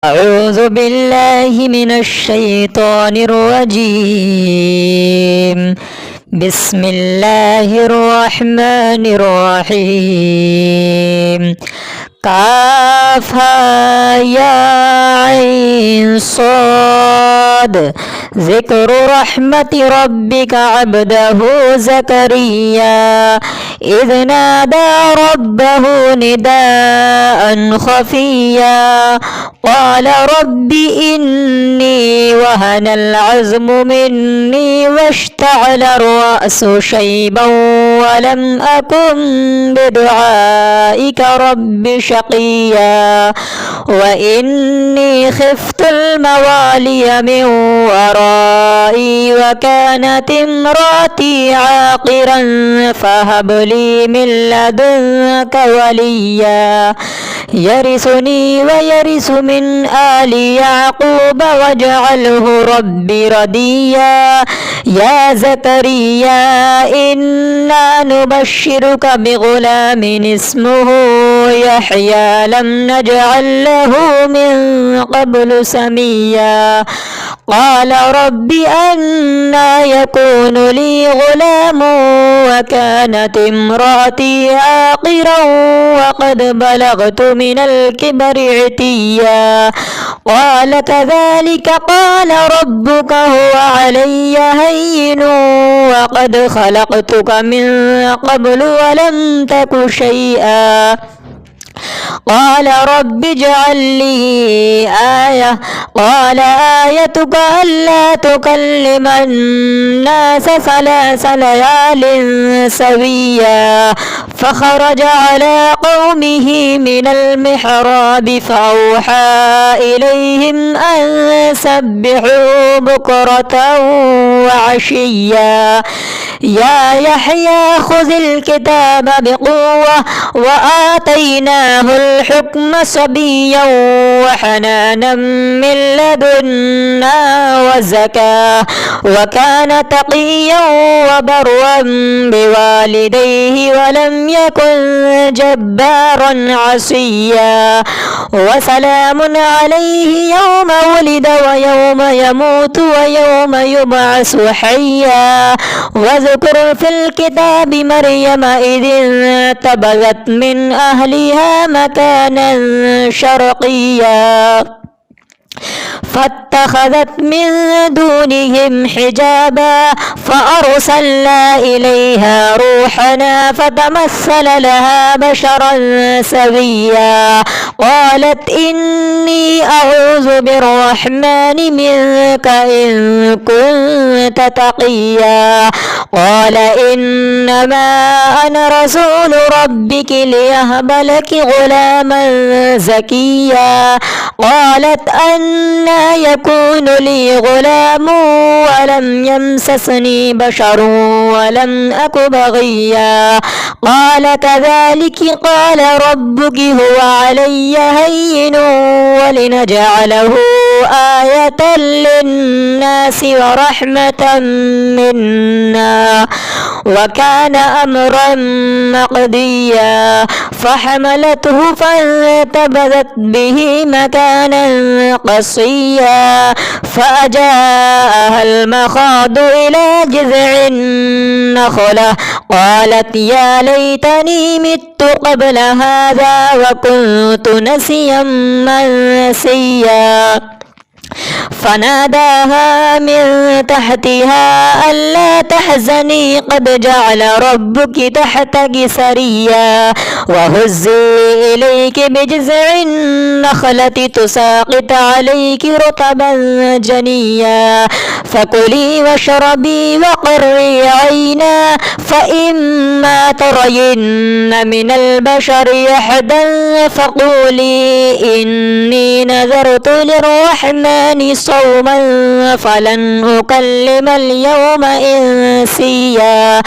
أعوذ بالله من الشيطان الرجيم. بسم الله الرحمن الرحيم. كافها يا عين صاد. ذكر رحمة ربك عبده زكريا إذ نادى ربه نداء خفيا قال رب إني وهن العزم مني واشتعل الرأس شيبا ولم أكن بدعائك رب شقيا وإني خفت الموالي من ورائي وكانت امرأتي عاقرا فهب لي من لدنك وليا يرثني ويرث من آل يعقوب واجعله ربي رديا يا زكريا إنا نبشرك بغلام اسمه يحيى لم نجعل له من قبل سميا قال رب أنى يكون لي غلام وكانت امرأتي عاقرا وقد بلغت من الكبر عتيا قال كذلك قال ربك هو علي هين وقد خلقتك من قبل ولم تك شيئا قال رب اجعل لي آية قال آيتك ألا تكلم الناس 3 ليال سويا فخرج على قومه من المحراب فأوحى إليهم أن سبحوا بكرة وعشيا يا يحيى خذ الكتاب بقوة وآتيناه الحكم صبيا وحنانا من لدنا وزكاة وكان تقيا وبرا بوالديه ولم يكن جبارا عصيا وسلام عليه يوم ولد ويوم يموت ويوم يبعث حيا واذكر في الكتاب مريم إذ انتبذت من أهلها مكانا شرقيا فاتخذت من دونهم حجابا فأرسلنا إليها روحنا فتمثل لها بشرا سويا قالت إني أعوذ بالرحمن منك إن كنت تقيا قال إنما أنا رسول ربك ليهب لك غلاما زكيا قالت أنى يكون لي غلام ولم يمسسني بشر ولم أك بغيا قال كذلك قال ربك هو علي هين ولنجعله آية للناس ورحمة منا وكان أمرا مقضيا فحملته فانتبذت به مكانا قصيا فأجاءها المخاض إلى جذع النخلة قالت يا ليتني مت قبل هذا وكنت نسيا منسيا فناداها من تحتها ألا تحزني قد جعل ربك تحتك سريا وهزي إليك بجذع النخلة تساقط عليك رطبا جنيا فكلي واشربي وقري عينا فإما ترين من البشر أحدا فقولي إني نذرت للرحمن صوما فلن أكلم اليوم إنسيا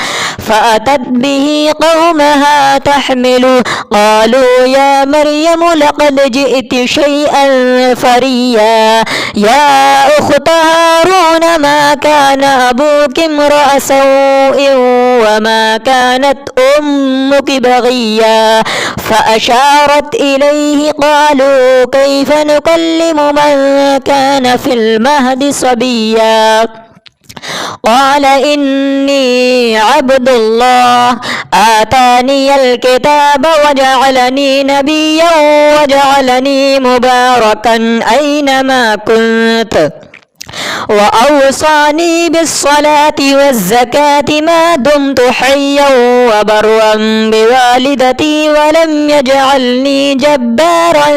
فأتت به قومها تحمله قالوا يا مريم لقد جئت شيئا فريا يا أخت هارون ما كان أبوك امرأ سوء وما كانت أمك بغيا فأشارت إليه قالوا كيف نكلم من كان في المهد صبيا قال إني عبد الله آتاني الكتاب وجعلني نبيا وجعلني مباركا أينما كنت وأوصاني بالصلاة والزكاة ما دمت حيا وبرا بوالدتي ولم يجعلني جبارا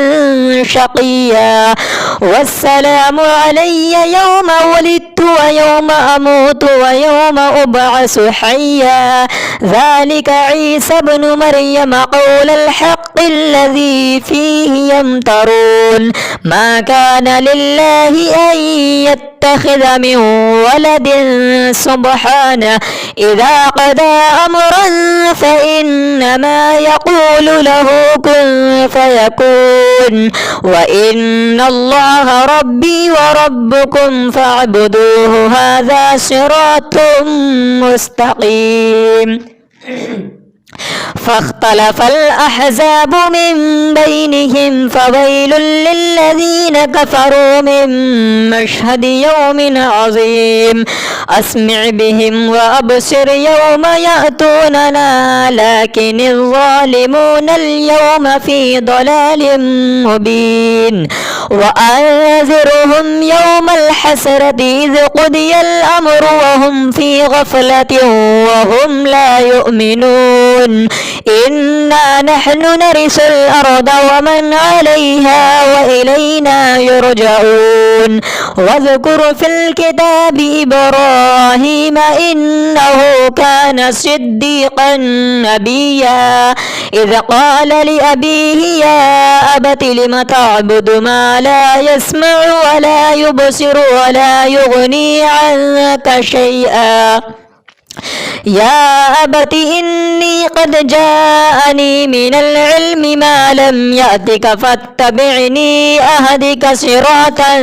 شقيا والسلام علي يوم ولدت ويوم أموت ويوم أبعث حيا ذلك عيسى ابن مريم قول الحق الذي فيه يمترون ما كان لله أن يتخذ من ولد سبحانه إذا قضى أمرا فإنما يقول له كن فيكون وإن الله ربي وربكم فاعبدوه هذا صراط مستقيم فاختلف الأحزاب من بينهم فويل للذين كفروا من مشهد يوم عظيم أسمع بهم وأبصر يوم يأتوننا لكن الظالمون اليوم في ضلال مبين وأنذرهم يوم الحسرة إذ قضي الأمر وهم في غفلة وهم لا يؤمنون إنا نحن نرث الأرض ومن عليها وإلينا يرجعون واذكر في الكتاب إبراهيم إنه كان صديقا نبيا إذ قال لأبيه يا أبت لم تعبد ما لا يسمع ولا يبصر ولا يغني عنك شيئا يا أبت إني قد جاءني من العلم ما لم يأتك فاتبعني أهدك صراطا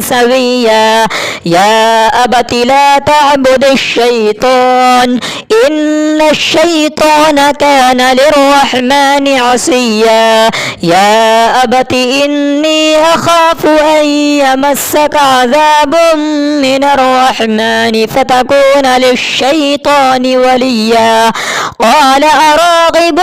سويا يا أبت لا تعبد الشيطان إن الشيطان كان للرحمن عصيا يا أبت إني أخاف أن يمسك عذاب من الرحمن فتكون للشيطان وليا قال أراغب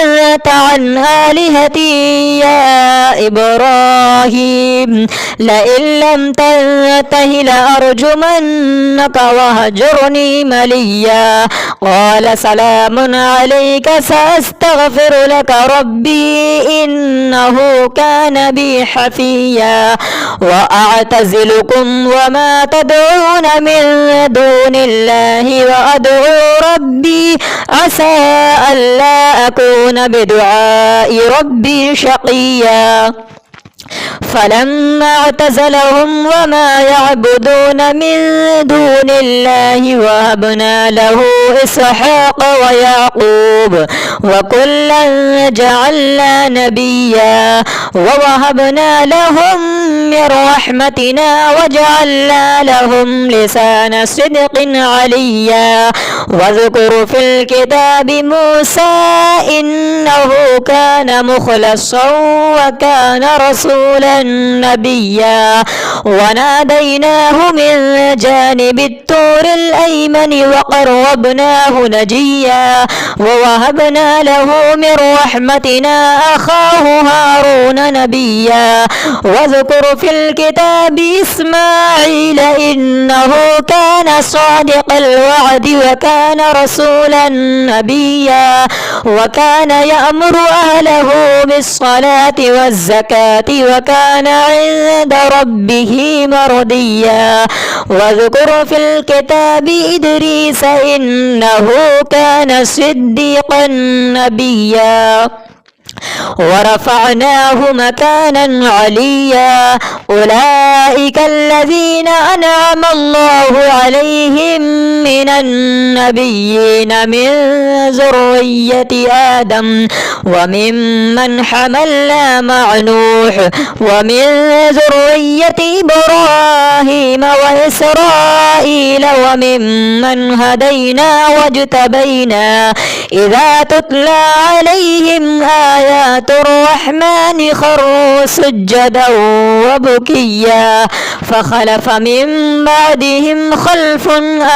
أنت عن آلهتي يا إبراهيم لئن لم تنته لأرجمنك وهجرني مليا قال سلام عليك سأستغفر لك ربي إنه كان بي حفيا وأعتزلكم وما تدعون من دون الله وأدعو ربي عسى ألا أكون بدعاء ربي شقيا فلما اعتزلهم وما يعبدون من دون الله وهبنا له إسحاق ويعقوب وكلا جعلنا نبيا ووهبنا لهم من رحمتنا وجعلنا لهم لسان صدق عليا واذكر في الكتاب موسى إنه كان مخلصا وكان رسولا نبيا وناديناه من جانب الطور الأيمن وقربناه نجيا ووهبنا له من رحمتنا أخاه هارون نبيا واذكر في الكتاب إسماعيل إنه كان صادق الوعد وكان رسولا نبيا وكان يأمر أهله بالصلاة والزكاة وكان عند ربه مرضيا واذكر في الكتاب إدريس إنه كان صديقا نبيا ورفعناه مكانا عليا أولئك الذين أنعم الله عليهم من النبيين من ذرية آدم وممن حملنا مع نوح ومن ذرية إبراهيم وإسرائيل وممن هدينا واجتبينا إذا تتلى عليهم آيات الرحمن خروا سجدا وبكيا فخلف من بعدهم خلف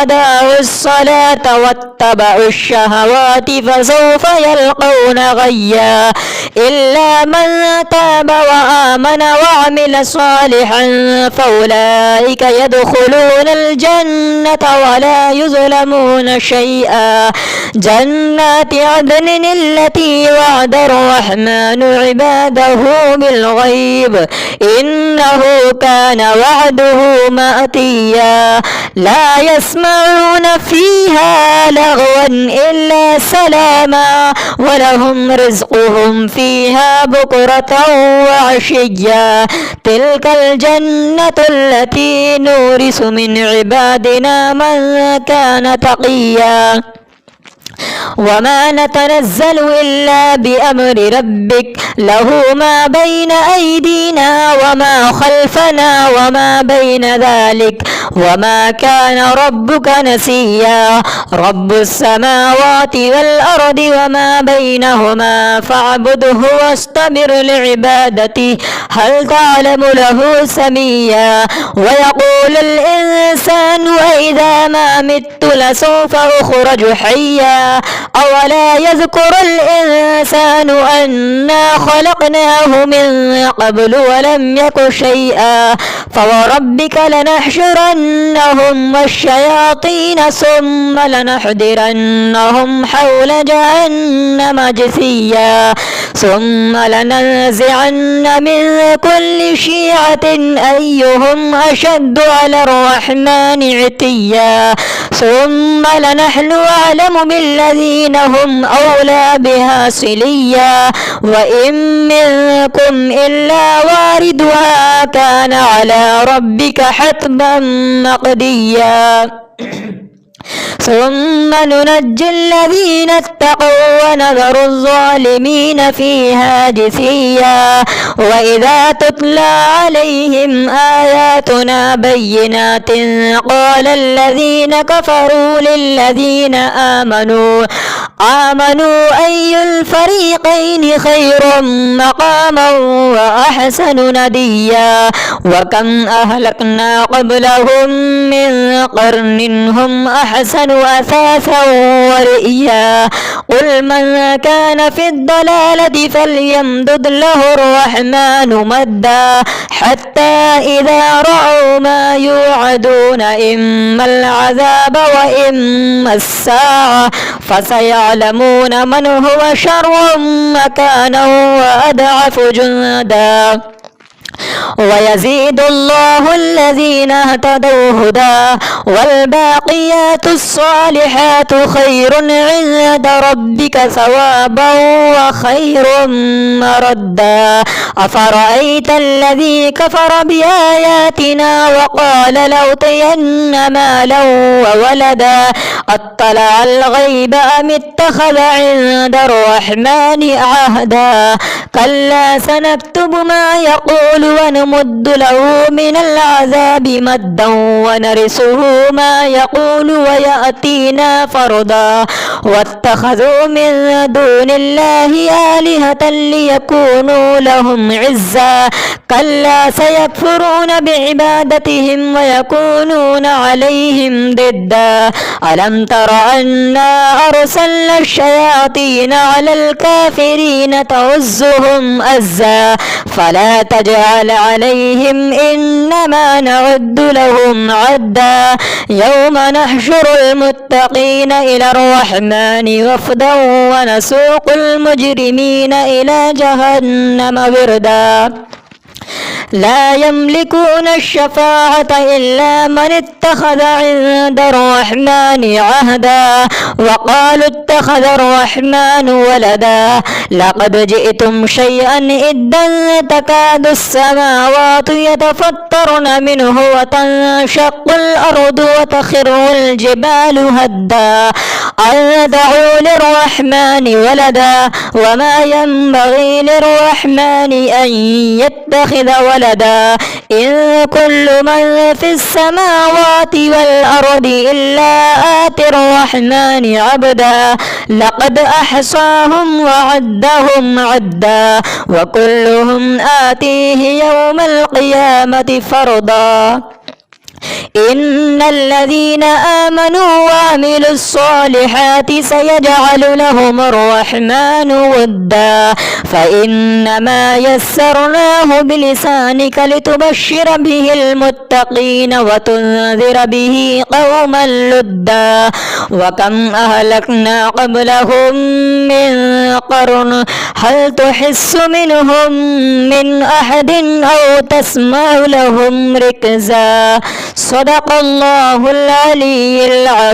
أضاعوا الصلاة واتبعوا الشهوات فسوف يلقون غيا إلا من تاب وآمن وعمل صالحا فأولئك يدخلون الجنة ولا يظلمون شيئا جنات عدن التي وعد الرحمن عباده بالغيب إنه كان وعده مأتيا لا يسمعون فيها لغوا إلا سلاما ولهم رزقهم فيها بكرة وعشيا تلك الجنة التي نورث من عبادنا من كان تقيا وما نتنزل إلا بأمر ربك له ما بين أيدينا وما خلفنا وما بين ذلك وما كان ربك نسيا رب السماوات والأرض وما بينهما فاعبده واصطبر لعبادته هل تعلم له سميا ويقول الإنسان وإذا ما مت لسوف أخرج حيا أولا يذكر الإنسان أنا خلقناه من قبل ولم يك شيئا فوربك لنحشرنهم والشياطين ثم لنحضرنهم حول جهنم جثيا ثم لننزعن من كل شيعة أيهم أشد على الرحمن عتيا ثم لنحن أعلم بالذين هم أولى بها صليا وإن منكم إلا واردها كان على ربك حتما مقضيا ثم ننجي الذين اتقوا ونذر الظالمين فيها جثيا وإذا تتلى عليهم آياتنا بينات قال الذين كفروا للذين آمنوا أي الفريقين خير مقاما وأحسن نديا وكم أهلكنا قبلهم من قرن هم أحسن أثاثا ورئيا قل من كان في الضلالة فليمدد له الرحمن مدا حتى إذا رأوا ما يوعدون إما العذاب وإما الساعة فسيعلمون من هو شر مكانا وأضعف جندا ويزيد الله الذين اهتدوا هدى والباقيات الصالحات خير عند ربك ثوابا وخير مردا أفرأيت الذي كفر بآياتنا وقال لأوتين مالا وولدا أطلع الغيب أم اتخذ عند الرحمن عهدا كلا سنكتب ما يقول ونمد له من العذاب مدا ونرثه ما يقول ويأتينا فردا واتخذوا من دون الله آلهة ليكونوا لهم عزا كلا سيكفرون بعبادتهم ويكونون عليهم ضدا ألم تر أنا أرسلنا الشياطين على الكافرين تعزهم أزا فلا تجعل عليهم إنما نعد لهم عدا يوم نحشر المتقين إلى الرحمن وفدا ونسوق المجرمين إلى جهنم وردا لا يملكون الشفاعة إلا من اتخذ عند الرحمن عهدا وقالوا اتخذ الرحمن ولدا لقد جئتم شيئا إدا تكاد السماوات يتفطرن منه وتنشق الأرض وتخر الجبال هدا أن دعوا للرحمن ولدا وما ينبغي للرحمن أن يتخذ ولدا إن كل من في السماوات والأرض إلا آتي الرحمن عبدا لقد أحصاهم وعدهم عدا وكلهم آتيه يوم القيامة فردا إن الذين آمنوا وعملوا الصالحات سيجعل لهم الرحمن ودا فإنما يسرناه بلسانك لتبشر به المتقين وتنذر به قوما لدا وكم أهلكنا قبلهم من قرن هل تحس منهم من أحد أو تسمع لهم ركزا صدق الله العلي العظيم.